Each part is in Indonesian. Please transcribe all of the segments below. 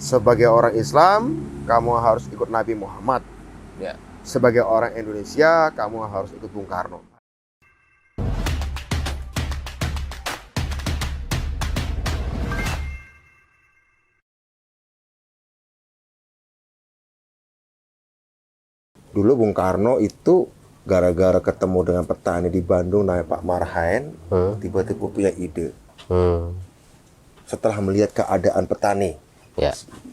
Sebagai orang Islam, kamu harus ikut Nabi Muhammad. Ya. Sebagai orang Indonesia, kamu harus ikut Bung Karno. Dulu Bung Karno itu gara-gara ketemu dengan petani di Bandung namanya Pak Marhaen, tiba-tiba punya ide. Setelah melihat keadaan petani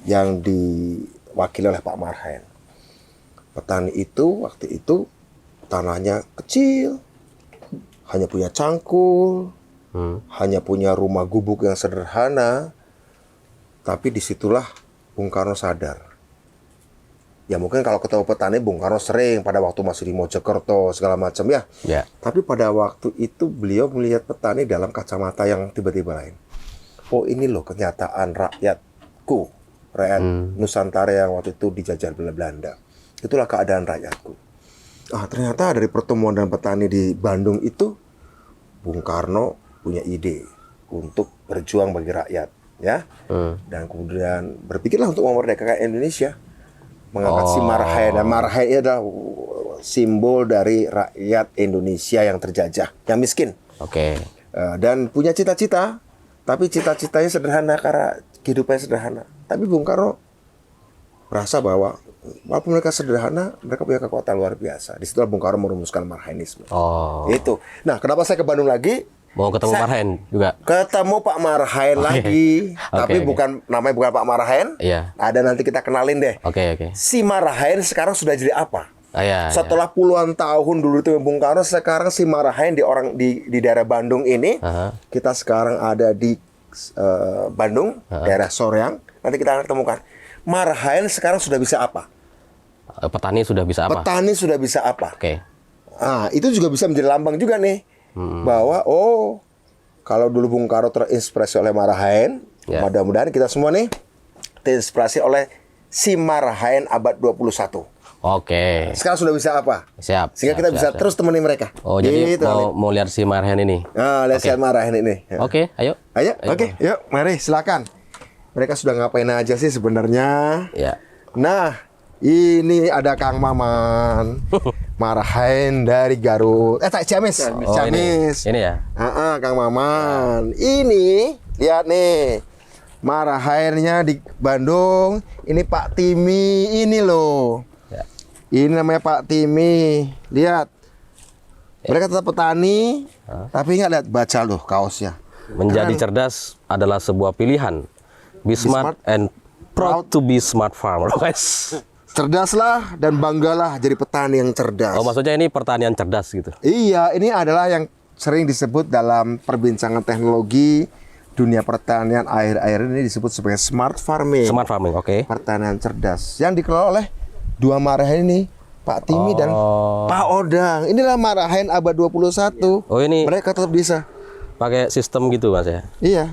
yang diwakili oleh Pak Marhaen. Petani itu waktu itu tanahnya kecil, hanya punya cangkul, hanya punya rumah gubuk yang sederhana. Tapi disitulah Bung Karno sadar. Ya mungkin kalau ketemu petani Bung Karno sering pada waktu masih di Mojokerto segala macam ya. Tapi pada waktu itu beliau melihat petani dalam kacamata yang tiba-tiba lain. Oh ini loh kenyataan rakyatku, rakyat Nusantara yang waktu itu dijajah Belanda. Itulah keadaan rakyatku. Ternyata dari pertemuan dengan petani di Bandung itu, Bung Karno punya ide untuk berjuang bagi rakyat, ya. Dan kemudian berpikirlah untuk memerdekakan Indonesia, mengangkat si Marhaen. Dan Marhaen adalah simbol dari rakyat Indonesia yang terjajah, yang miskin. Dan punya cita-cita. Tapi cita-citanya sederhana karena kehidupannya sederhana. Tapi Bung Karno merasa bahwa walaupun mereka sederhana, mereka punya kekuatan luar biasa. Di situlah Bung Karno merumuskan Marhaenisme. Itu. Nah, kenapa saya ke Bandung lagi? Mau ketemu Marhaen juga? Ketemu Pak Marhaen lagi. Tapi namanya bukan Pak Marhaen. Ada nanti kita kenalin deh. Si Marhaen sekarang sudah jadi apa? Setelah puluhan tahun dulu itu Bung Karno, sekarang si Marhaen di daerah Bandung ini, kita sekarang ada di Bandung, daerah Soreang. Nanti kita akan temukan Marhaen sekarang sudah bisa apa? Petani sudah bisa apa? Petani sudah bisa apa? Itu juga bisa menjadi lambang juga nih, bahwa kalau dulu Bung Karno terinspirasi oleh Marhaen, mudah-mudahan kita semua nih terinspirasi oleh si Marhaen abad 21. Sekarang sudah bisa apa? Sehingga kita bisa terus temani mereka. Jadi mau lihat si Marhaen ini? Lihat si Marhaen ini. Ayo. Yuk, mari silakan. Mereka sudah ngapain aja sih sebenarnya? Nah, ini ada Kang Maman. Marhaen dari Garut. Ciamis. Ini ya? Kang Maman. Ini, lihat nih. Marhaennya di Bandung. Ini Pak Timi, ini loh. Ini namanya Pak Timi. Lihat. Mereka tetap petani, tapi ingat, lihat, baca loh kaosnya. Menjadi cerdas adalah sebuah pilihan. Be smart and proud to be smart farmer. Cerdaslah dan banggalah jadi petani yang cerdas. Maksudnya ini pertanian cerdas gitu? Iya, ini adalah yang sering disebut dalam perbincangan teknologi dunia pertanian akhir-akhir ini disebut sebagai smart farming. Smart farming, Pertanian cerdas yang dikelola oleh dua Marhaen ini, Pak Timi dan Pak Odang. Inilah Marhaen abad 21. Ini mereka tetap bisa pakai sistem gitu, Mas ya? Iya.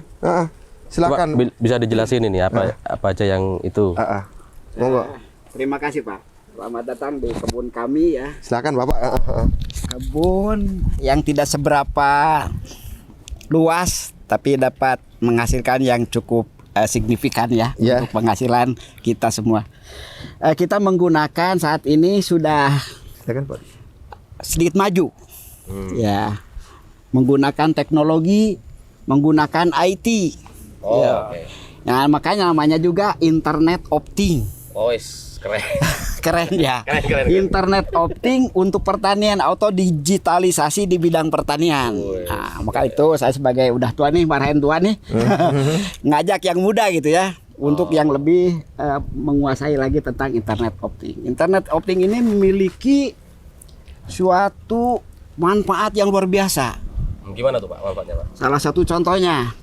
Silakan. Coba bisa dijelasin ini apa aja yang itu? Monggo. Terima kasih, Pak. Selamat datang di kebun kami ya. Silakan, Bapak. Kebun yang tidak seberapa luas tapi dapat menghasilkan yang cukup signifikan ya untuk penghasilan kita semua. Kita menggunakan saat ini sudah sedikit maju, menggunakan teknologi, menggunakan IT. Nah, makanya namanya juga internet opting. Keren. Keren ya. Keren. Internet opting untuk pertanian atau digitalisasi di bidang pertanian. Nah, maka itu saya sebagai udah tua nih, Marhaen tua nih, ngajak yang muda gitu ya, untuk yang lebih menguasai lagi tentang internet opting. Internet opting ini memiliki suatu manfaat yang luar biasa. Gimana tuh, Pak, manfaatnya, Pak? Salah satu contohnya,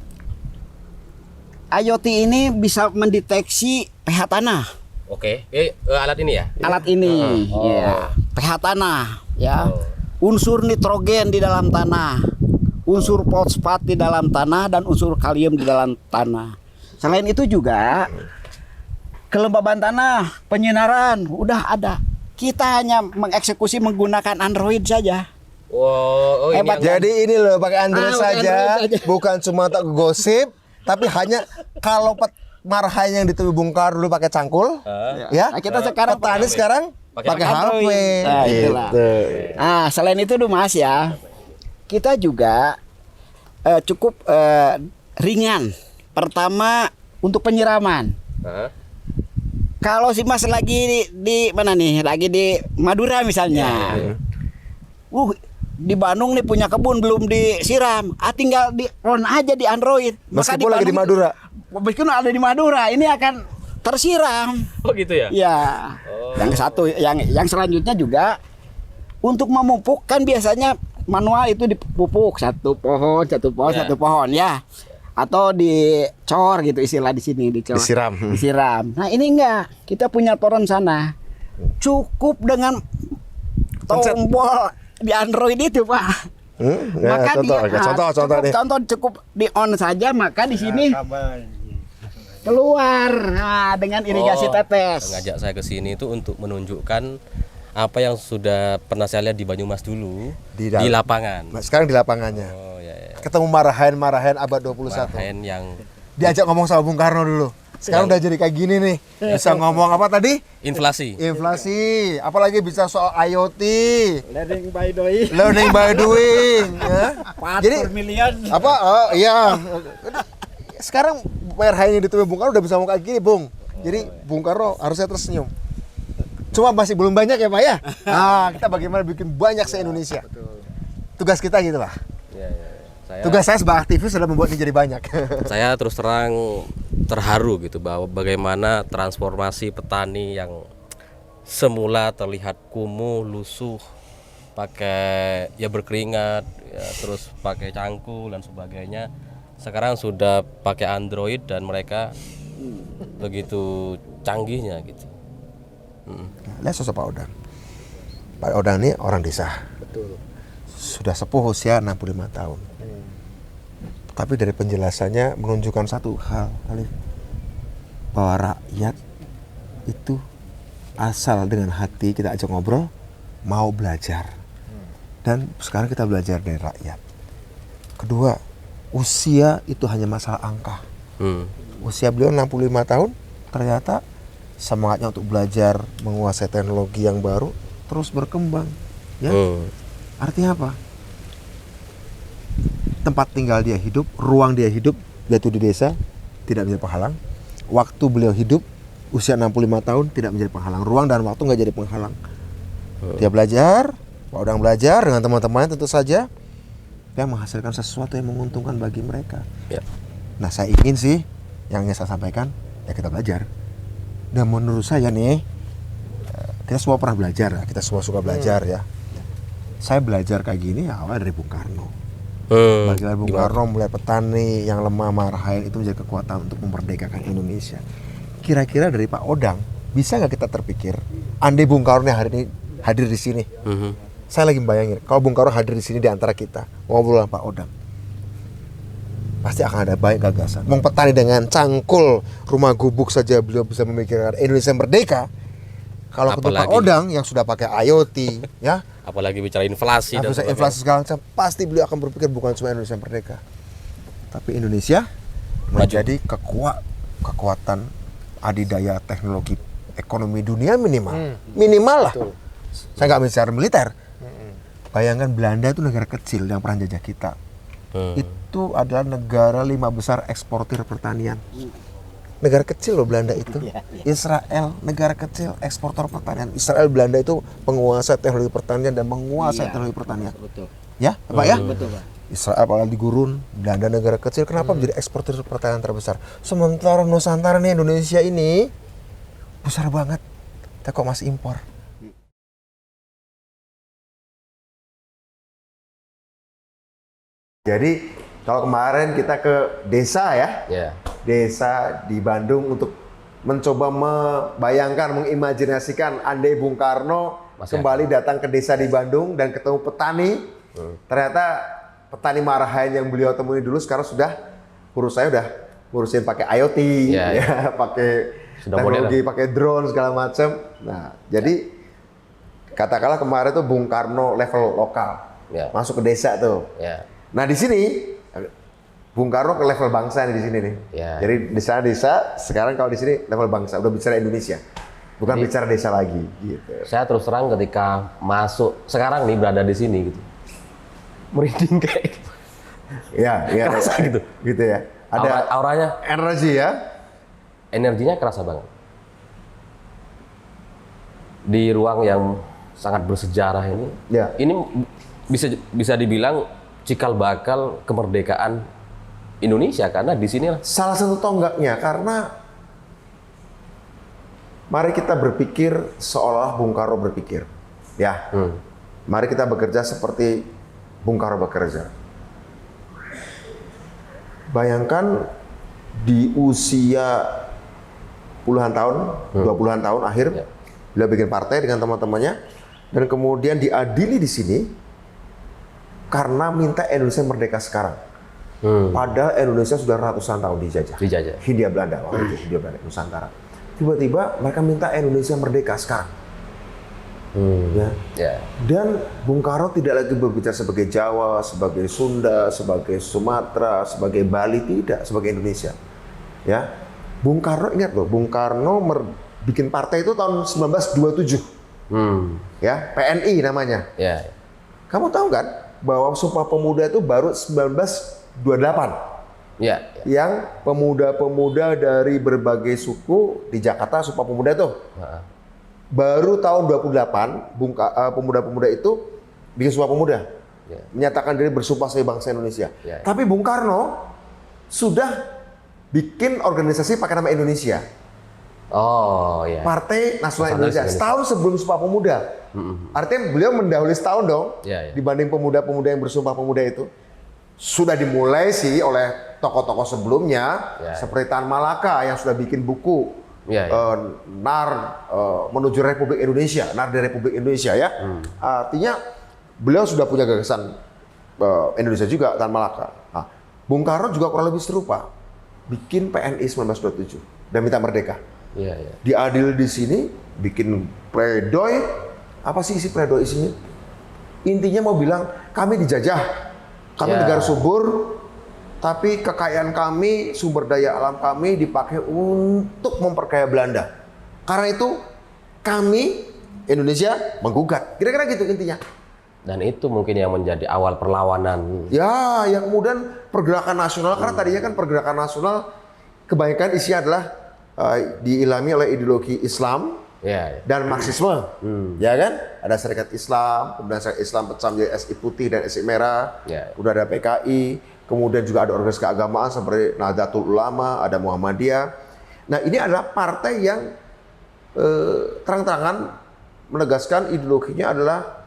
IoT ini bisa mendeteksi pH tanah. Alat ini ya? Alat ini, pH tanah, unsur nitrogen di dalam tanah, unsur fosfat di dalam tanah, dan unsur kalium di dalam tanah. Selain itu juga kelembaban tanah, penyinaran, udah ada. Kita hanya mengeksekusi menggunakan Android saja. Hebat. Jadi ini loh, pakai Android saja, bukan cuma tak gosip, tapi hanya kalau Marahan yang ditemui Bung Karno dulu pakai cangkul, ya. Nah, kita sekarang petani sekarang pakai HP. Nah, itulah. Gitu. Nah, selain itu tuh Mas ya, kita juga cukup ringan. Pertama untuk penyiraman. Kalau si Mas lagi di mana nih? Lagi di Madura misalnya. Di Bandung nih punya kebun belum disiram. Tinggal di on aja di Android. Meskipun lagi di Madura. Meskipun ada di Madura, ini akan tersiram. Oh gitu ya? Ya. Yang satu, yang selanjutnya juga untuk memupuk kan biasanya manual itu dipupuk satu pohon ya. Atau dicor gitu istilah di sini, dicor. Disiram. Nah, ini enggak. Kita punya toren sana. Cukup dengan tombol di Android itu, Pak. Maka contoh cukup di on saja, maka di sini keluar dengan irigasi tetes. Ngajak saya ke sini itu untuk menunjukkan apa yang sudah pernah saya lihat di Banyumas dulu di lapangan. Sekarang di lapangannya. Ketemu marahan abad 21. Marahan yang diajak ngomong sama Bung Karno dulu. Sekarang udah jadi kayak gini nih. Bisa ngomong apa tadi? Inflasi. Apalagi bisa soal IoT. Learning by doing. Ya. Jadi million. Apa? Oh iya. Sekarang marahan yang ditemui Bung Karno udah bisa ngomong kayak gini, Bung. Jadi Bung Karno harusnya tersenyum. Cuma masih belum banyak ya, Pak ya. Nah, kita bagaimana bikin banyak se-Indonesia. Tugas kita gitu lah. Tugas saya sebagai aktivis adalah membuat ini jadi banyak. Saya terus terang terharu gitu bahwa bagaimana transformasi petani yang semula terlihat kumuh, lusuh, pakai ya berkeringat, ya, terus pakai cangkul dan sebagainya, sekarang sudah pakai Android dan mereka begitu canggihnya gitu. Lihat sosok Pak Odang. Pak Odang ini orang desa. Betul. Sudah sepuh usia 65 tahun. Tapi dari penjelasannya menunjukkan satu hal, Alif, bahwa rakyat itu asal dengan hati kita ajak ngobrol, mau belajar. Dan sekarang kita belajar dari rakyat. Kedua, usia itu hanya masalah angka. Usia beliau 65 tahun, ternyata semangatnya untuk belajar, menguasai teknologi yang baru terus berkembang. Ya, artinya apa? Tempat tinggal dia hidup, ruang dia hidup, yaitu di desa, tidak menjadi penghalang. Waktu beliau hidup, usia 65 tahun, tidak menjadi penghalang. Ruang dan waktu nggak jadi penghalang. Dia belajar, Pak Odang belajar dengan teman-temannya tentu saja, yang menghasilkan sesuatu yang menguntungkan bagi mereka. Ya. Nah, saya ingin sih, yang ingin saya sampaikan, ya kita belajar. Dan menurut saya nih, kita semua pernah belajar, kita semua suka belajar ya. Saya belajar kayak gini ya awal dari Bung Karno. Bagaimana Bung Karno mulai petani yang lemah marahan itu menjadi kekuatan untuk memerdekakan Indonesia. Kira-kira dari Pak Odang bisa nggak kita terpikir, andai Bung Karno hari ini hadir di sini, saya lagi bayangin kalau Bung Karno hadir di sini di antara kita ngobrol sama Pak Odang, pasti akan ada banyak gagasan. Mau petani dengan cangkul rumah gubuk saja beliau bisa memikirkan Indonesia merdeka. Kalau ketemu Pak Odang yang sudah pakai IoT, ya. Apalagi bicara inflasi dan inflasi segala macam, pasti beliau akan berpikir bukan cuma Indonesia merdeka, tapi Indonesia menjadi kekuatan adidaya teknologi ekonomi dunia minimal lah. Saya nggak bicara militer. Bayangkan Belanda itu negara kecil yang pernah jajah kita. Itu adalah negara 5 besar eksportir pertanian. Negara kecil loh Belanda itu. Israel negara kecil eksportor pertanian. Israel Belanda itu penguasa teknologi pertanian dan menguasai teknologi pertanian. Betul. Ya, Pak ya? Betul, Pak. Israel apalagi gurun, Belanda negara kecil, kenapa menjadi eksportir pertanian terbesar? Sementara Nusantara nih Indonesia ini besar banget. Kita kok masih impor. Jadi kalau kemarin kita ke desa ya. Desa di Bandung untuk mencoba membayangkan, mengimajinasikan andai Bung Karno kembali datang ke desa di Bandung dan ketemu petani. Ternyata petani marahan yang beliau temui dulu sekarang sudah ngurusin pakai IoT, pakai teknologi, pakai drone segala macam. Nah, jadi katakanlah kemarin tuh Bung Karno level lokal, masuk ke desa tuh. Nah di sini Bung Karno ke level bangsa nih di sini nih. Ya. Jadi di sana desa, sekarang kalau di sini level bangsa, udah bicara Indonesia. Bukan bicara desa lagi gitu. Saya terus terang ketika masuk sekarang nih berada di sini gitu. Merinding kayak gitu. Ya, Kerasa gitu. Gitu ya. Ada Auranya, energi ya. energinya kerasa banget. Di ruang yang sangat bersejarah ini. Ya. Ini bisa dibilang cikal bakal kemerdekaan Indonesia karena di sini Salah satu tonggaknya karena mari kita berpikir seolah Bung Karno berpikir. Ya. Mari kita bekerja seperti Bung Karno bekerja. Bayangkan di usia puluhan tahun, 20-an tahun akhir, beliau bikin partai dengan teman-temannya dan kemudian diadili di sini karena minta Indonesia merdeka sekarang. Padahal Indonesia sudah ratusan tahun dijajah. Hindia Belanda waktu itu, Hindia Belanda Nusantara. Tiba-tiba mereka minta Indonesia merdeka sekarang. Ya. Dan Bung Karno tidak lagi berbicara sebagai Jawa, sebagai Sunda, sebagai Sumatera, sebagai Bali, tidak, sebagai Indonesia. Ya, Bung Karno ingat loh, Bung Karno bikin partai itu tahun 1927. Ya, PNI namanya. Ya. Kamu tahu kan bahwa Sumpah Pemuda itu baru 1928. Ya. Yang pemuda-pemuda dari berbagai suku di Jakarta, Sumpah Pemuda itu. Baru tahun 28, pemuda-pemuda itu bikin Sumpah Pemuda. Menyatakan diri bersumpah sebagai bangsa Indonesia. Tapi Bung Karno sudah bikin organisasi pakai nama Indonesia. Oh, ya. Partai Nasional Indonesia. Setahun sebelum Sumpah Pemuda. Artinya beliau mendahului setahun dong. Dibanding pemuda-pemuda yang bersumpah pemuda itu. Sudah dimulai sih oleh tokoh-tokoh sebelumnya. Seperti Tan Malaka yang sudah bikin buku. NAR menuju Republik Indonesia, NAR dari Republik Indonesia ya. Artinya beliau sudah punya gagasan Indonesia juga, Tan Malaka. Nah, Bung Karno juga kurang lebih serupa, bikin PNI 1927 dan minta merdeka. Diadil di sini, bikin pledoi. Apa sih isi pledoi isinya? Intinya mau bilang kami dijajah, kami negara subur. Tapi kekayaan kami, sumber daya alam kami dipakai untuk memperkaya Belanda. Karena itu kami Indonesia menggugat. Kira-kira gitu intinya. Dan itu mungkin yang menjadi awal perlawanan. Ya, yang kemudian pergerakan nasional. Karena tadinya kan pergerakan nasional kebanyakan isinya adalah diilhami oleh ideologi Islam dan Marxisme. Ya kan? Ada Serikat Islam, kemudian Serikat Islam pecah menjadi SI Putih dan SI Merah. Udah ada PKI. Kemudian juga ada organisasi keagamaan seperti Nahdlatul Ulama, ada Muhammadiyah. Nah, ini adalah partai yang terang-terangan menegaskan ideologinya adalah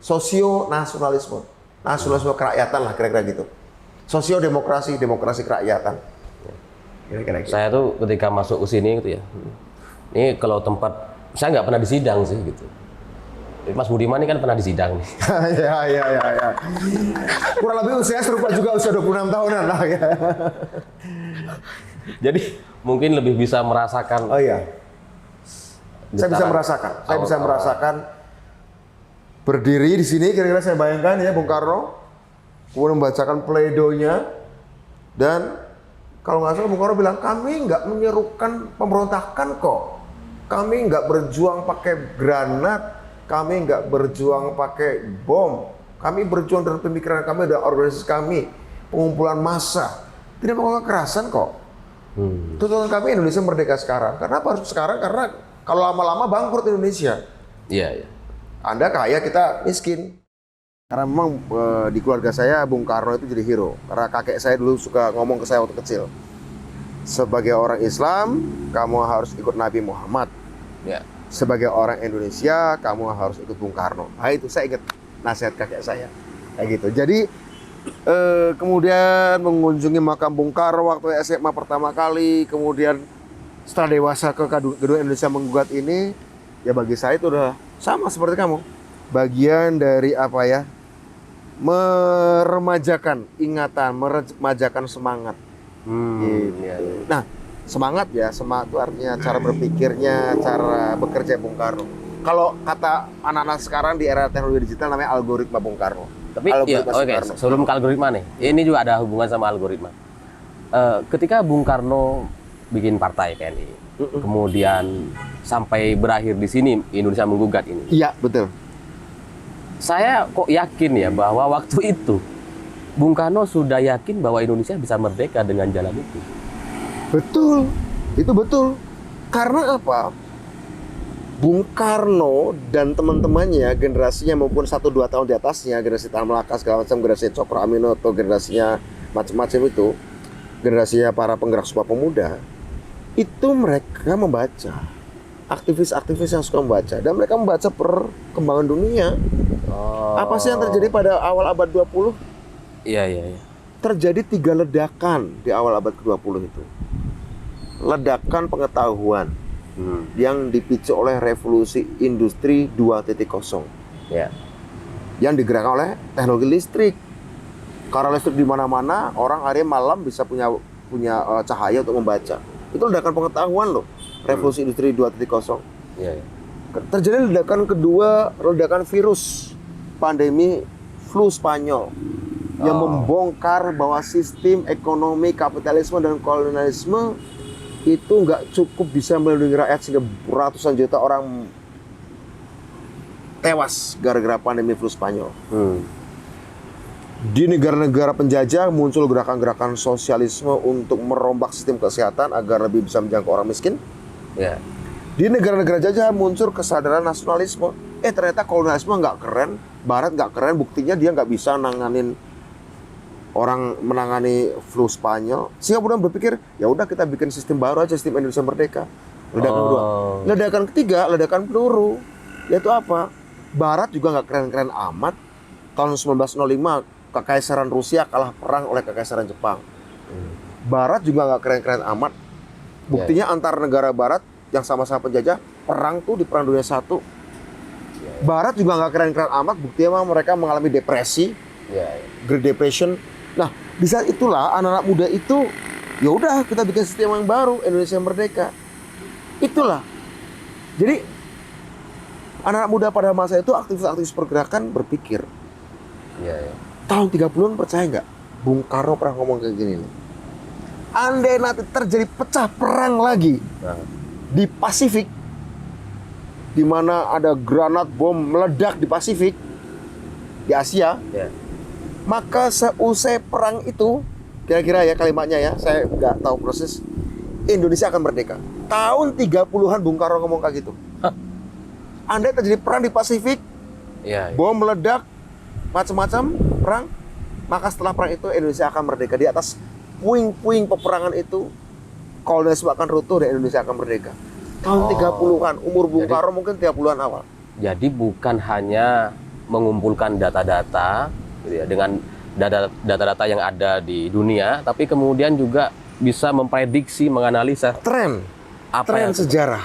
sosio-nasionalisme. Nasionalisme kerakyatan lah, kira-kira gitu. Sosio-demokrasi, demokrasi kerakyatan. Kira-kira gitu. Saya tuh ketika masuk ke sini gitu ya. Ini kalau tempat, saya nggak pernah di sidang sih gitu. Mas Budiman ini kan pernah di sidang nih. Ya. Kurang lebih usia serupa juga, usia 26 tahunan lah ya. Jadi mungkin lebih bisa merasakan. Oh iya. Saya bisa merasakan berdiri di sini, kira-kira saya bayangkan ya Bung Karno, kemudian membacakan pledoinya, dan kalau nggak salah Bung Karno bilang kami nggak menyerukan pemberontakan kok, kami nggak berjuang pakai granat. Kami nggak berjuang pakai bom. Kami berjuang dengan pemikiran kami dan organisasi kami. Pengumpulan massa. Tidak melakukan kekerasan kok. Tuntutan kami Indonesia merdeka sekarang. Karena apa harus sekarang? Karena kalau lama-lama bangkrut Indonesia. Iya. Anda kaya, kita miskin. Karena memang di keluarga saya Bung Karno itu jadi hero. Karena kakek saya dulu suka ngomong ke saya waktu kecil. Sebagai orang Islam, kamu harus ikut Nabi Muhammad. Sebagai orang Indonesia, kamu harus ikut Bung Karno. Nah itu saya ingat nasihat kakek saya. Kayak gitu. Jadi kemudian mengunjungi makam Bung Karno waktu SMA pertama kali. Kemudian setelah dewasa ke Gedung Indonesia Menggugat ini. Ya bagi saya itu udah sama seperti kamu. Bagian dari apa ya? Meremajakan ingatan, meremajakan semangat. Gitu. Nah, semangat itu artinya cara berpikirnya, cara bekerja Bung Karno. Kalau kata anak-anak sekarang di era teknologi digital namanya algoritma Bung Karno. Tapi ya, oke, sebelum ke algoritma nih, ini juga ada hubungan sama algoritma. Ketika Bung Karno bikin partai PNI, kemudian sampai berakhir di sini Indonesia menggugat ini. Iya, betul. Saya kok yakin ya bahwa waktu itu Bung Karno sudah yakin bahwa Indonesia bisa merdeka dengan jalan itu. Betul, itu betul. Karena apa? Bung Karno dan teman-temannya, generasinya maupun 1-2 tahun di atasnya, generasi Tan Malaka segala macam, generasi Cokro Aminoto, generasinya macam-macam itu, generasinya para penggerak Sumpah Pemuda, itu mereka membaca. Aktivis-aktivis yang suka membaca, dan mereka membaca perkembangan dunia. Apa sih yang terjadi pada awal abad 20? Iya. Terjadi 3 ledakan di awal abad ke-20 itu. Ledakan pengetahuan yang dipicu oleh revolusi industri 2.0. Ya. Yang digerakkan oleh teknologi listrik. Karena listrik di mana-mana, orang hari malam bisa punya cahaya untuk membaca. Itu ledakan pengetahuan loh, revolusi industri 2.0. Iya. Terjadi ledakan kedua, ledakan virus pandemi flu Spanyol yang membongkar bahwa sistem ekonomi kapitalisme dan kolonialisme itu nggak cukup bisa melindungi rakyat, sehingga ratusan juta orang tewas gara-gara pandemi flu Spanyol. Di negara-negara penjajah muncul gerakan-gerakan sosialisme untuk merombak sistem kesehatan agar lebih bisa menjangkau orang miskin. Ya. Di negara-negara jajah muncul kesadaran nasionalisme. Ternyata kolonialisme nggak keren, Barat nggak keren, buktinya dia nggak bisa menangani flu Spanyol. Sehingga kemudian berpikir, ya udah kita bikin sistem baru aja, sistem Indonesia Merdeka. Ledakan kedua. Ledakan ketiga, ledakan peluru. Yaitu apa? Barat juga nggak keren-keren amat. Tahun 1905, Kekaisaran Rusia kalah perang oleh Kekaisaran Jepang. Barat juga nggak keren-keren amat. Buktinya antar negara Barat yang sama-sama penjajah, perang tuh di Perang Dunia I. Barat juga nggak keren-keren amat. Buktinya mereka mengalami depresi, Great Depression. Nah, di saat itulah anak-anak muda itu, ya udah kita bikin sistem yang baru, Indonesia Merdeka. Itulah. Jadi anak-anak muda pada masa itu, aktivis-aktivis pergerakan berpikir. Tahun 30-an percaya nggak? Bung Karno pernah ngomong kayak gini nih. Andai nanti terjadi pecah perang lagi di Pasifik, di mana ada granat bom meledak di Pasifik, di Asia, maka seusai perang itu, kira-kira ya kalimatnya ya, saya nggak tahu proses, Indonesia akan merdeka. Tahun 30-an Bung Karno ngomong kayak gitu. Andai terjadi perang di Pasifik, bom meledak, macam-macam perang, maka setelah perang itu Indonesia akan merdeka. Di atas puing-puing peperangan itu, kolonialisme akan runtuh dan Indonesia akan merdeka. Tahun 30-an, umur Bung Karno mungkin 30-an awal. Jadi bukan hanya mengumpulkan data-data gitu ya, dengan data-data yang ada di dunia, tapi kemudian juga bisa memprediksi, menganalisa tren sejarah.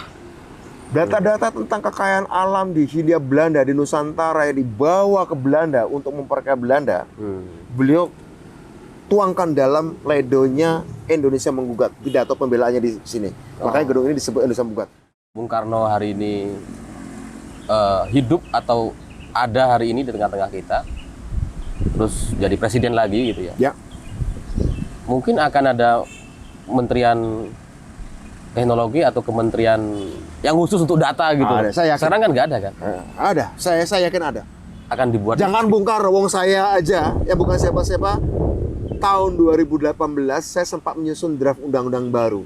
Data-data tentang kekayaan alam di Hindia Belanda, di Nusantara yang dibawa ke Belanda untuk memperkaya Belanda, beliau tuangkan dalam pledoinya Indonesia Menggugat, pidato pembelaannya di sini. Makanya gedung ini disebut Indonesia Menggugat. Bung Karno hari ini hidup atau ada hari ini di tengah-tengah kita, terus jadi presiden lagi gitu ya. Ya. Mungkin akan ada kementerian teknologi atau kementerian yang khusus untuk data gitu. Ada, saya yakin. Sekarang kan nggak ada kan? Ada, saya yakin ada. Akan dibuat. Jangan Bung Karno, wong saya aja, ya bukan siapa-siapa. Tahun 2018 saya sempat menyusun draft undang-undang baru,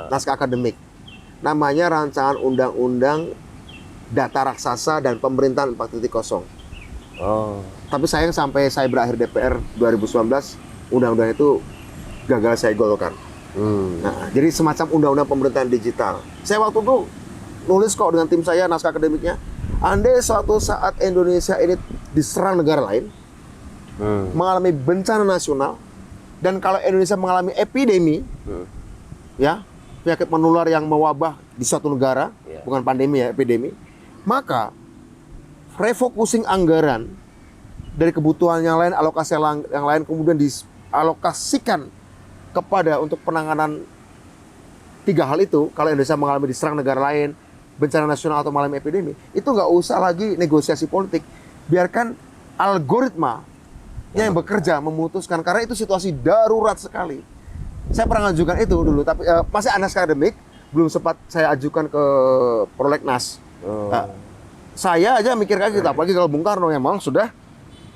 naskah akademik. Namanya Rancangan Undang-Undang Data Raksasa dan Pemerintahan 4.0. Tapi sayang sampai saya berakhir DPR 2019, undang-undang itu gagal saya golkan. Nah, jadi semacam undang-undang pemerintahan digital. Saya waktu itu nulis kok dengan tim saya naskah akademiknya. Andai suatu saat Indonesia ini diserang negara lain, mengalami bencana nasional, dan kalau Indonesia mengalami epidemi, ya penyakit menular yang mewabah di suatu negara, bukan pandemi ya, epidemi, maka refocusing anggaran dari kebutuhan yang lain, alokasi yang lain kemudian dialokasikan kepada untuk penanganan 3 hal itu. Kalau Indonesia mengalami diserang negara lain, bencana nasional atau mengalami epidemi, itu nggak usah lagi negosiasi politik, biarkan algoritma yang bekerja memutuskan, karena itu situasi darurat sekali. Saya pernah ajukan itu dulu, tapi masih anas akademik, belum sempat saya ajukan ke prolegnas. Saya aja mikir kayak gitu, apalagi kalau Bung Karno yang memang sudah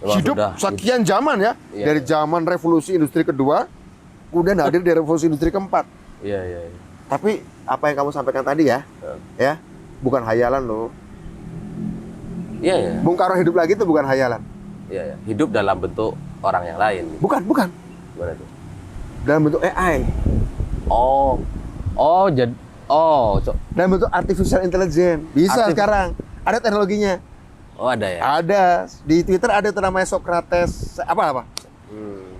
hidup sekian zaman ya, dari zaman revolusi industri kedua, kemudian hadir di revolusi industri keempat. Iya. Tapi apa yang kamu sampaikan tadi ya, ya bukan hayalan loh. Iya. Bung Karno hidup lagi itu bukan hayalan. Iya. Hidup dalam bentuk orang yang lain. Bukan. Gimana tuh? Dalam bentuk AI. Dalam bentuk artificial intelligence. Bisa sekarang. Ada teknologinya. Oh, ada ya? Ada. Di Twitter ada tuh namanya Socrates. Apa?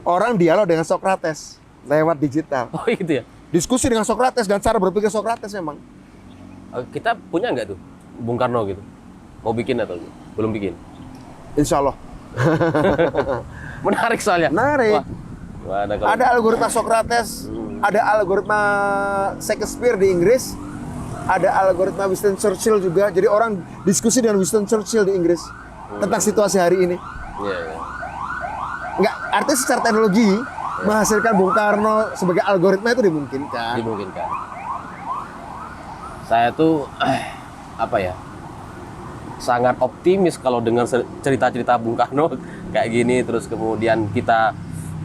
Orang dialog dengan Socrates lewat digital. Oh, gitu ya? Diskusi dengan Socrates dan cara berpikir Socrates memang. Kita punya nggak tuh Bung Karno gitu? Mau bikin atau belum bikin? Insya Allah. Menarik soalnya. Menarik. Wah, ada algoritma Socrates, ada algoritma Shakespeare di Inggris, ada algoritma Winston Churchill juga. Jadi orang diskusi dengan Winston Churchill di Inggris tentang situasi hari ini. Iya. Nggak, artinya secara teknologi menghasilkan Bung Karno sebagai algoritma itu dimungkinkan. Saya tuh sangat optimis kalau dengar cerita-cerita Bung Karno kayak gini, terus kemudian kita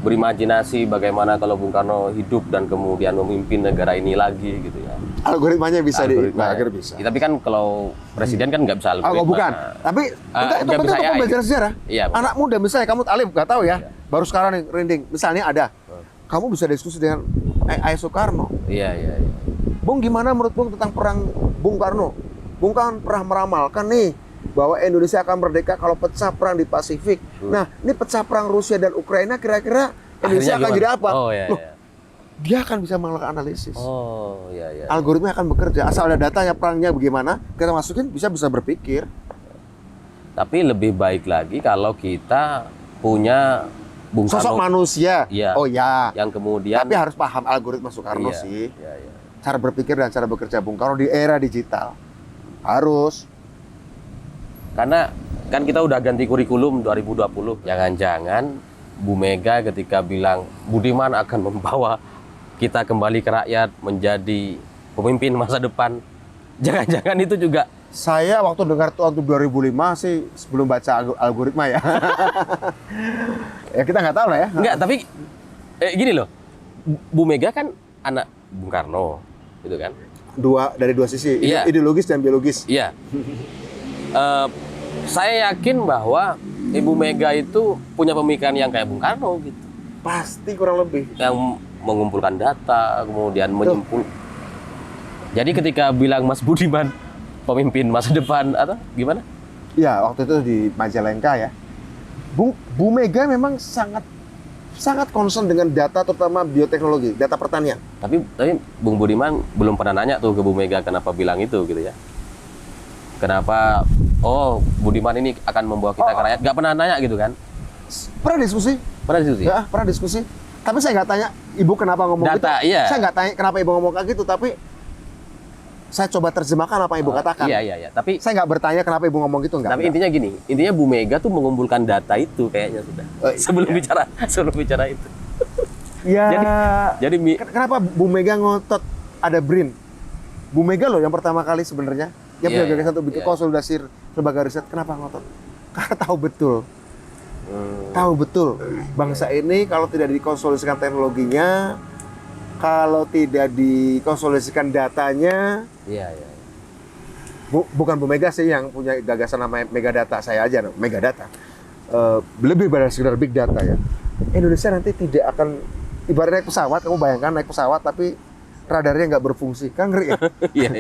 berimajinasi bagaimana kalau Bung Karno hidup dan kemudian memimpin negara ini lagi gitu ya. Algoritmanya bisa bisa. Ya, tapi kan kalau presiden kan nggak bisa algoritma. Oh, bukan. Tapi itu penting untuk pembelajaran sejarah. Iya, anak muda misalnya kamu alim nggak tahu ya. Baru sekarang nih rinding. Misalnya ada. Kamu bisa diskusi dengan AI Soekarno. Iya. Bung, gimana menurut Bung tentang perang Bung Karno? Bung kan pernah meramalkan nih bahwa Indonesia akan merdeka kalau pecah perang di Pasifik. Nah, ini pecah perang Rusia dan Ukraina, kira-kira Indonesia akan jadi apa? Loh, dia akan bisa melakukan analisis. Iya. Algoritma akan bekerja. Asal ada datanya perangnya bagaimana, kita masukin bisa berpikir. Tapi lebih baik lagi kalau kita punya Bung Karno, sosok manusia. Iya. Oh ya. Yang kemudian. Tapi harus paham algoritma Soekarno sih. Iya. Cara berpikir dan cara bekerja Bung Karno di era digital. Harus. Karena kan kita udah ganti kurikulum 2020. Jangan-jangan Bu Mega ketika bilang Budiman akan membawa kita kembali ke rakyat menjadi pemimpin masa depan. Jangan-jangan itu juga. Saya waktu dengar tahun 2005 sih sebelum baca algoritma ya. Ya kita nggak tahu lah ya. Enggak, tapi gini loh. Bu Mega kan anak Bung Karno, gitu kan? Dari dua sisi, iya. Ideologis dan biologis. Iya. Saya yakin bahwa Ibu Mega itu punya pemikiran yang kayak Bung Karno gitu. Pasti kurang lebih. Yang mengumpulkan data, kemudian menyimpul. Jadi ketika bilang Mas Budiman pemimpin masa depan atau gimana? Ya, waktu itu di Majalengka ya. Bu Mega memang sangat concern dengan data, terutama bioteknologi, data pertanian. Tapi Bung Budiman belum pernah nanya tuh ke Bu Mega kenapa bilang itu gitu ya. Kenapa Budiman ini akan membawa kita ke rakyat? Gak pernah nanya gitu kan? Pernah diskusi. Ya, pernah diskusi. Tapi saya nggak tanya Ibu kenapa ngomong data, gitu. Iya. Saya nggak tanya kenapa Ibu ngomong kayak gitu, tapi saya coba terjemahkan apa yang Ibu katakan. Iya. Tapi saya nggak bertanya kenapa Ibu ngomong gitu, enggak. Tapi intinya gini, intinya Bu Mega tuh mengumpulkan data itu kayaknya sudah. Sebelum bicara itu. Ya. Jadi kenapa Bu Mega ngotot ada BRIN? Bu Mega loh yang pertama kali sebenarnya yang punya gagasan untuk bikin konsolidasi lembaga riset. Kenapa ngotot? Karena tahu betul bangsa ini kalau tidak dikonsolidasikan teknologinya, kalau tidak dikonsolidasikan datanya. Iya. Bukan Bu Mega sih yang punya gagasan namanya Megadata, saya aja Megadata. Lebih dari sekedar big data ya. Indonesia nanti tidak akan ibaratnya naik pesawat, kamu bayangkan naik pesawat tapi radarnya nggak berfungsi, kan ngeri ya? Iya.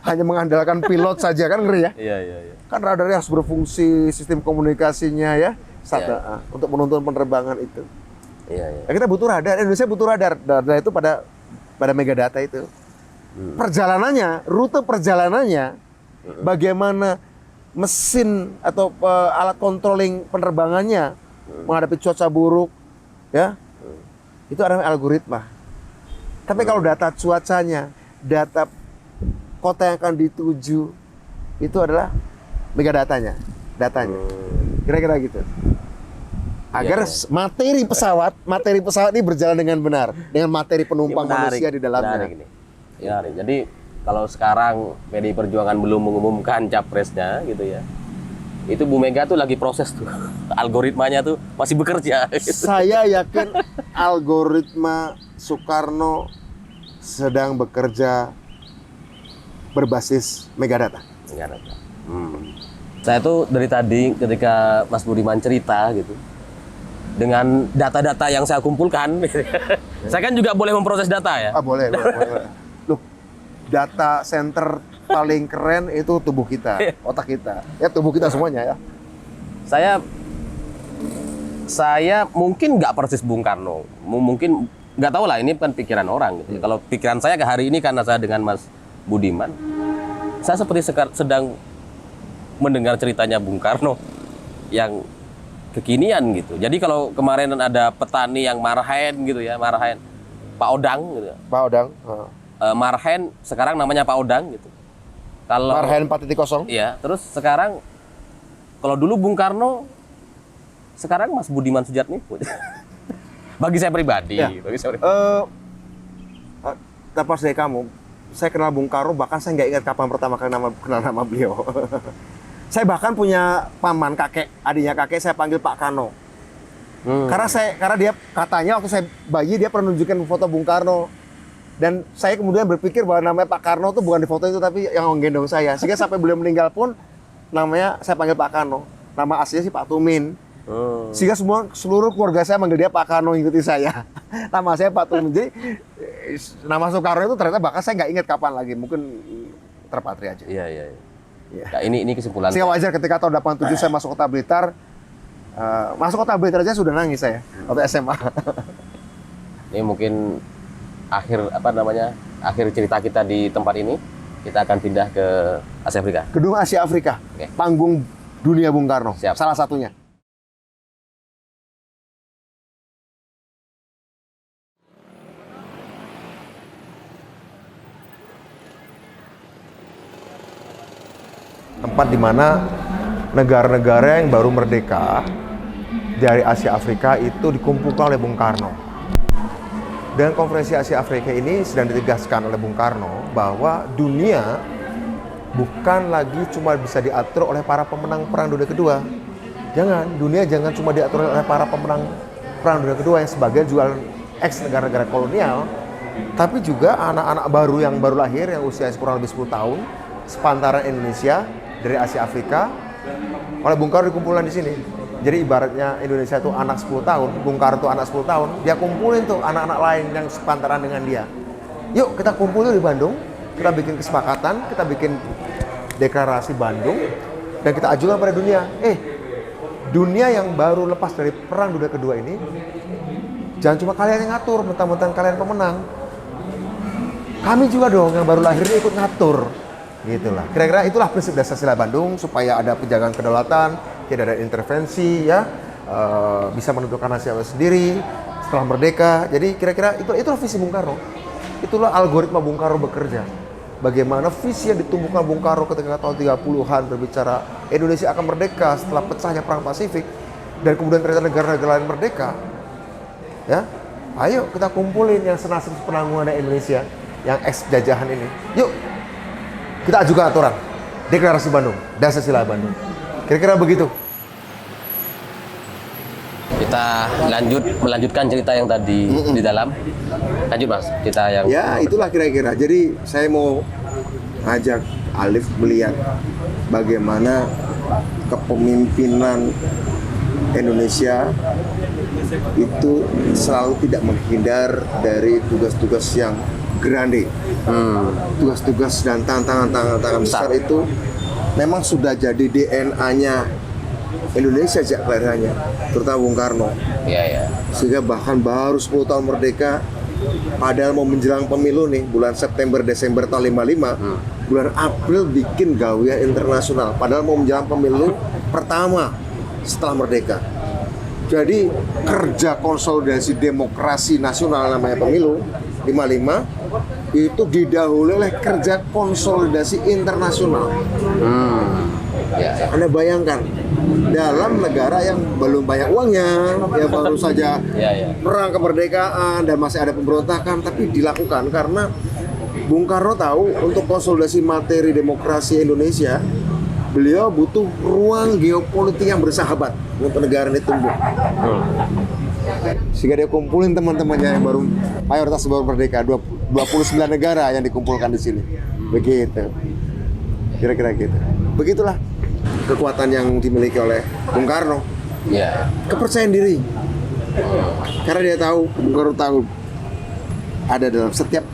Hanya mengandalkan pilot saja, kan ngeri ya? Iya. Kan radarnya harus berfungsi, sistem komunikasinya ya, untuk menuntun penerbangan itu. Iya. Nah, kita butuh radar, Indonesia butuh radar itu pada Megadata itu. Perjalanannya, rute perjalanannya, bagaimana mesin atau alat controlling penerbangannya menghadapi cuaca buruk, ya, itu ada algoritma. Tapi kalau data cuacanya, data kota yang akan dituju, itu adalah megadatanya, datanya. Kira-kira gitu. agar materi pesawat ini berjalan dengan benar, dengan materi penumpang manusia di dalamnya. Menarik. Jadi kalau sekarang PDI Perjuangan belum mengumumkan capresnya gitu ya, itu Bu Mega tuh lagi proses tuh, algoritmanya tuh masih bekerja. Saya yakin algoritma Soekarno sedang bekerja berbasis megadata. Saya tuh dari tadi ketika Mas Budiman cerita gitu, dengan data-data yang saya kumpulkan, saya kan juga boleh memproses data ya. Boleh. Loh, data center paling keren itu tubuh kita, otak kita, ya tubuh kita semuanya ya. Saya mungkin nggak persis Bung Karno, mungkin nggak tahu lah, ini kan pikiran orang gitu. Kalau pikiran saya ke hari ini karena saya dengan Mas Budiman, saya seperti sedang mendengar ceritanya Bung Karno yang kekinian gitu. Jadi kalau kemarin ada petani yang marahin gitu ya, Pak Odang gitu. Pak Odang. Marhen sekarang namanya Pak Odang gitu. Kalau Marhen 4.0. Iya, terus sekarang kalau dulu Bung Karno, sekarang Mas Budiman Sujatmiko. Bagi saya pribadi, ya. Terlepas dari kamu, saya kenal Bung Karno, bahkan saya nggak ingat kapan pertama kali kenal nama beliau. Saya bahkan punya paman kakek, adiknya kakek saya panggil Pak Kano. Karena dia katanya waktu saya bayi dia pernah nunjukin foto Bung Karno. Dan saya kemudian berpikir bahwa namanya Pak Karno itu bukan di foto itu tapi yang menggendong saya. Sehingga sampai beliau meninggal pun namanya saya panggil Pak Kano. Nama aslinya sih Pak Tumin. Sehingga seluruh keluarga saya manggil dia Pak Kano, ikuti saya. Nama saya Pak Tumin. Jadi nama Soekarno itu ternyata bahkan saya nggak ingat kapan lagi. Mungkin terpatri aja. Iya. Nah, ini kesimpulan. Sehingga wajar ketika tahun 87 saya masuk Kota Blitar. Masuk Kota Blitar aja sudah nangis saya waktu SMA. Ini mungkin akhir cerita kita di tempat ini. Kita akan pindah ke Asia Afrika. Gedung Asia Afrika. Okay. Panggung dunia Bung Karno. Siap. Salah satunya. Tempat di mana negara-negara yang baru merdeka dari Asia Afrika itu dikumpulkan oleh Bung Karno. Dan konferensi Asia Afrika ini sedang ditegaskan oleh Bung Karno bahwa dunia bukan lagi cuma bisa diatur oleh para pemenang Perang Dunia Kedua. Dunia jangan cuma diatur oleh para pemenang Perang Dunia Kedua yang sebagian juga ex negara-negara kolonial, tapi juga anak-anak baru yang baru lahir yang usia kurang lebih 10 tahun, sepantaran Indonesia dari Asia Afrika oleh Bung Karno dikumpulkan di sini. Jadi ibaratnya Indonesia itu anak 10 tahun, Bung Karno itu anak 10 tahun, dia kumpulin tuh anak-anak lain yang sepantaran dengan dia. Yuk kita kumpul di Bandung, kita bikin kesepakatan, kita bikin deklarasi Bandung, dan kita ajukan pada dunia. Dunia yang baru lepas dari Perang Dunia Kedua ini, jangan cuma kalian yang ngatur, mentang-mentang kalian pemenang. Kami juga dong yang baru lahir ini ikut ngatur. Gitulah. Kira-kira itulah prinsip dasar sila Bandung, supaya ada penjagaan kedaulatan, tidak ada intervensi, ya, bisa menentukan nasibnya sendiri setelah merdeka. Jadi kira-kira itulah visi Bung Karno. Itulah algoritma Bung Karno bekerja. Bagaimana visi yang ditumbuhkan Bung Karno ketika tahun 30-an berbicara Indonesia akan merdeka setelah pecahnya Perang Pasifik, dan kemudian ternyata negara-negara lain merdeka. Ya, ayo kita kumpulin yang senasib penanggungan Indonesia yang ex jajahan ini. Yuk kita ajukan aturan deklarasi Bandung, dasar sila Bandung. Kira-kira begitu. Kita melanjutkan cerita yang tadi di dalam. Lanjut Mas, cerita yang ya itulah kira-kira. Jadi saya mau ajak Alif melihat bagaimana kepemimpinan Indonesia itu selalu tidak menghindar dari tugas-tugas yang grande. Tugas-tugas dan tantangan besar itu memang sudah jadi DNA-nya Indonesia sejak kelahirannya, terutama Bung Karno. Iya. Sehingga bahkan baru 10 tahun merdeka, padahal mau menjelang pemilu nih, bulan September Desember tahun 55, bulan April bikin gawian internasional, padahal mau menjelang pemilu pertama setelah merdeka. Jadi kerja konsolidasi demokrasi nasional namanya pemilu 55 itu didahului oleh kerja konsolidasi internasional. Ya. Anda bayangkan, dalam negara yang belum banyak uangnya, yang baru saja Ya. perang kemerdekaan dan masih ada pemberontakan, tapi dilakukan karena Bung Karno tahu untuk konsolidasi materi demokrasi Indonesia, beliau butuh ruang geopolitik yang bersahabat untuk negara ini tumbuh. Sehingga dia kumpulin teman-temannya yang baru mayoritas baru merdeka, 29 negara yang dikumpulkan di sini. Begitu. Kira-kira gitu. Begitulah kekuatan yang dimiliki oleh Bung Karno. Ya. Kepercayaan diri. Karena dia tahu, Bung Karno tahu ada dalam setiap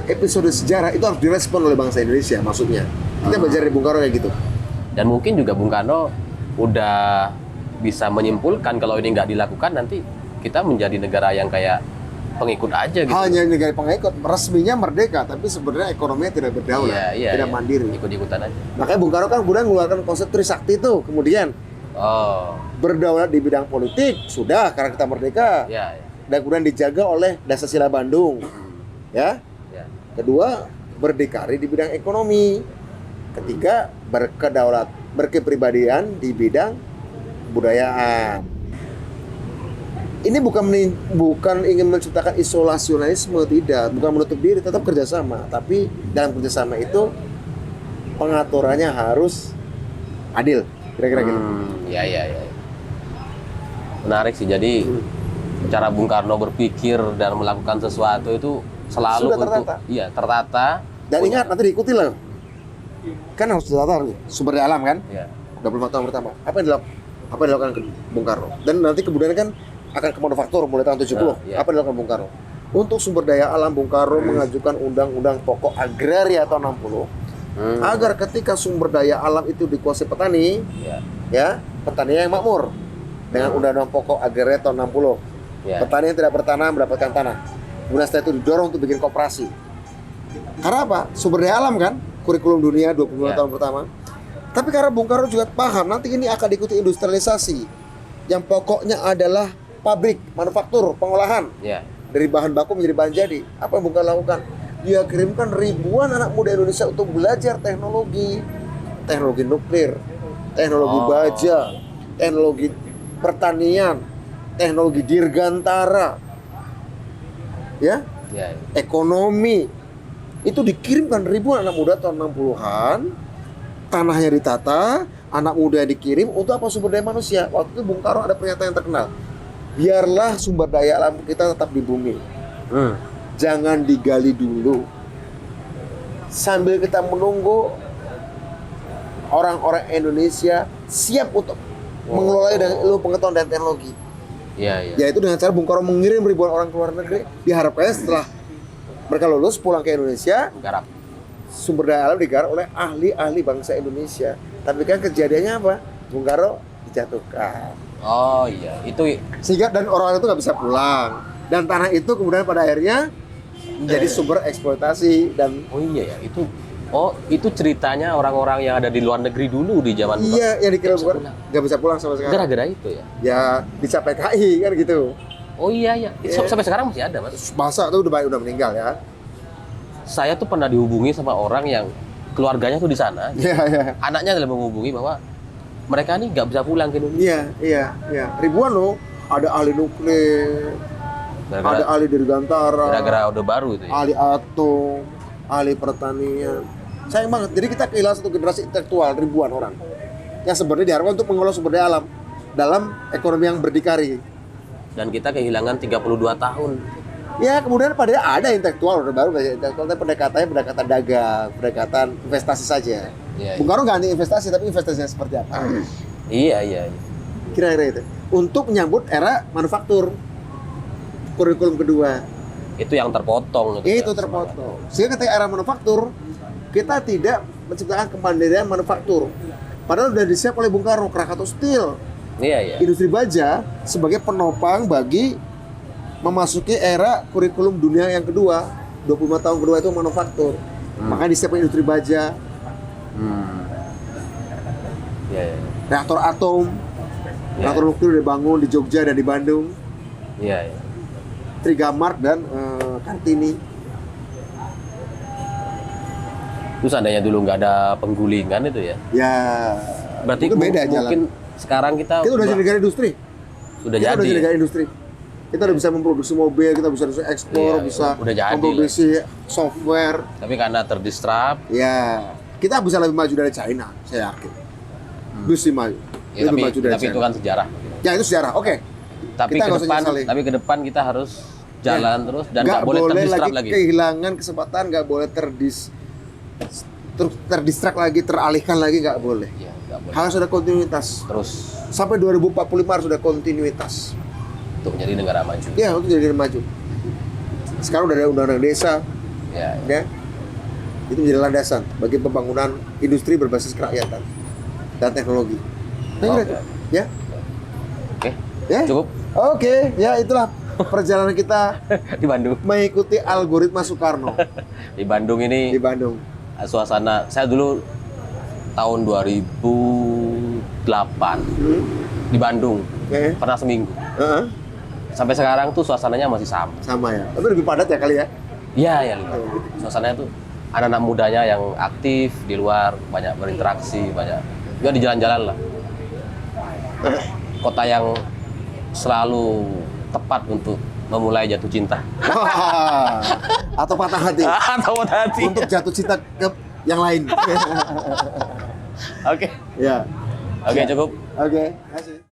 episode sejarah itu harus direspon oleh bangsa Indonesia, maksudnya. Kita belajar dari Bung Karno kayak gitu. Dan mungkin juga Bung Karno udah bisa menyimpulkan kalau ini nggak dilakukan nanti kita menjadi negara yang kayak pengikut aja gitu. Hanya negara pengikut, resminya merdeka, tapi sebenarnya ekonominya tidak berdaulat, tidak mandiri. Ikut-ikutan aja. Makanya Bung Karno kan kemudian mengeluarkan konsep Trisakti itu, kemudian berdaulat di bidang politik sudah karena kita merdeka, dan kemudian dijaga oleh Dasar Bandung, ya. Kedua, berdikari di bidang ekonomi. Ketiga, berkepribadian di bidang budayaan. Ini bukan ingin menciptakan isolasionisme, tidak, bukan menutup diri, tetap kerjasama. Tapi dalam kerjasama itu pengaturannya harus adil, kira-kira gitu. Ya. Menarik sih. Jadi cara Bung Karno berpikir dan melakukan sesuatu itu selalu sudah tertata. Tertata. Dan ingat, nanti diikuti loh. Kan harus tertata sumber daya alam kan? 25 tahun pertama. Apa yang dilakukan Bung Karno? Dan nanti kemudian kan akan ke manufaktur mulai tahun 70. Apa yang dilakukan Bung Karno? Untuk sumber daya alam, Bung Karno mengajukan Undang-Undang Pokok Agraria tahun 60 agar ketika sumber daya alam itu dikuasai petani, ya, petani yang makmur dengan Undang-Undang Pokok Agraria tahun 60. Petani yang tidak bertanam mendapatkan tanah. Kemudian setelah itu didorong untuk bikin koperasi. Karena apa? Sumber daya alam kan, kurikulum dunia 25 tahun pertama. Tapi karena Bung Karno juga paham nanti ini akan diikuti industrialisasi yang pokoknya adalah pabrik, manufaktur, pengolahan dari bahan baku menjadi bahan jadi. Apa yang Bung Karno lakukan? Dia kirimkan ribuan anak muda Indonesia untuk belajar teknologi nuklir, teknologi baja, teknologi pertanian, teknologi dirgantara, ya, ekonomi. Itu dikirimkan ribuan anak muda tahun 60-an. Tanahnya ditata, anak muda dikirim untuk apa? Sumber daya manusia. Waktu itu Bung Karno ada pernyataan yang terkenal. Biarlah sumber daya alam kita tetap di bumi. Jangan digali dulu. Sambil kita menunggu orang-orang Indonesia siap untuk mengelola dengan ilmu pengetahuan dan teknologi. Yaitu dengan cara Bung Karno mengirim ribuan orang ke luar negeri. Diharapkan setelah mereka lulus pulang ke Indonesia, sumber daya alam digarap oleh ahli-ahli bangsa Indonesia. Tapi kan kejadiannya apa? Bung Karno dijatuhkan. Itu sehingga dan orang itu nggak bisa pulang. Dan tanah itu kemudian pada akhirnya menjadi sumber eksploitasi dan itu ceritanya orang-orang yang ada di luar negeri dulu di zaman yang dikira bukan nggak bisa pulang sama sekarang. Gara-gara itu ya dicapai KI kan gitu. Sampai sekarang masih ada, Mas. Masa tuh udah meninggal ya. Saya tuh pernah dihubungi sama orang yang keluarganya tuh di sana. Anaknya dalam menghubungi bahwa mereka nih nggak bisa pulang ke Indonesia. Iya. Ribuan loh. Ada ahli nuklir, ada ahli dirgantara, gara-gara Orde Baru itu. Ahli atom, ahli pertanian. Sayang banget. Jadi kita kehilangan satu generasi intelektual ribuan orang yang sebenarnya diharapkan untuk mengelola sumber daya alam dalam ekonomi yang berdikari. Dan kita kehilangan 32 tahun. Ya kemudian padahal ada intelektual Orde Baru, intelektual tapi pendekatan dagang, pendekatan investasi saja. Bung Karno nggak anti investasi, tapi investasinya seperti apa? Iya. Kira-kira itu. Untuk menyambut era manufaktur, kurikulum kedua. Itu yang terpotong. Itu terpotong. Sehingga ketika era manufaktur, kita tidak menciptakan kemandirian manufaktur. Padahal sudah disiap oleh Bung Karno, Krakatau Steel. Industri baja sebagai penopang bagi memasuki era kurikulum dunia yang kedua. 25 tahun kedua itu manufaktur. Makanya disiapkan industri baja. Reaktor atom, reaktor nuklir dibangun di Jogja dan di Bandung. Trigamart dan Kartini. Terus seandainya dulu nggak ada penggulingan itu ya. Ya. Berarti mungkin beda jalan. mungkin sekarang kita Udah jadi negara industri. sudah Kita jadi. udah jadi negara industri. Kita udah bisa memproduksi mobil, kita bisa ekspor, Iya, bisa udah jadi memproduksi software. Tapi karena terdistrap, Ya, kita bisa lebih maju dari China, saya yakin. Bisa maju. ya, lebih maju dari tapi China. itu kan sejarah. Ya itu sejarah. Oke. Tapi Kita ke nggak usah depan, nyesali. tapi ke depan kita harus jalan terus dan nggak boleh lagi terdistrap lagi. kehilangan kesempatan, nggak boleh terdistract lagi, teralihkan lagi, nggak boleh. Iya, nggak boleh. Harus ada kontinuitas. Terus Sampai 2045 harus ada kontinuitas. untuk menjadi negara maju. Ya, untuk jadi maju. Sekarang udah ada undang-undang desa, Ya, ya. Itu menjadi landasan bagi pembangunan industri berbasis kerakyatan dan teknologi. Nah, Oke. kira-kira. Ya, Oke, ya. cukup Oke, ya itulah perjalanan kita di Bandung. mengikuti algoritma Soekarno Di Bandung ini di Bandung. suasana saya dulu tahun 2008 di Bandung Oke. pernah seminggu. Heeh. Sampai sekarang tuh suasananya masih sama. Sama ya. Tapi lebih padat ya kali ya. Iya, ya Lima. Suasananya tuh anak-anak mudanya yang aktif di luar, banyak berinteraksi, banyak juga di jalan-jalan lah. Kota yang selalu tepat untuk memulai jatuh cinta. Atau patah hati. Atau hati. Untuk jatuh cinta ke yang lain. Oke. Ya. Oke, cukup. Oke. Terima kasih.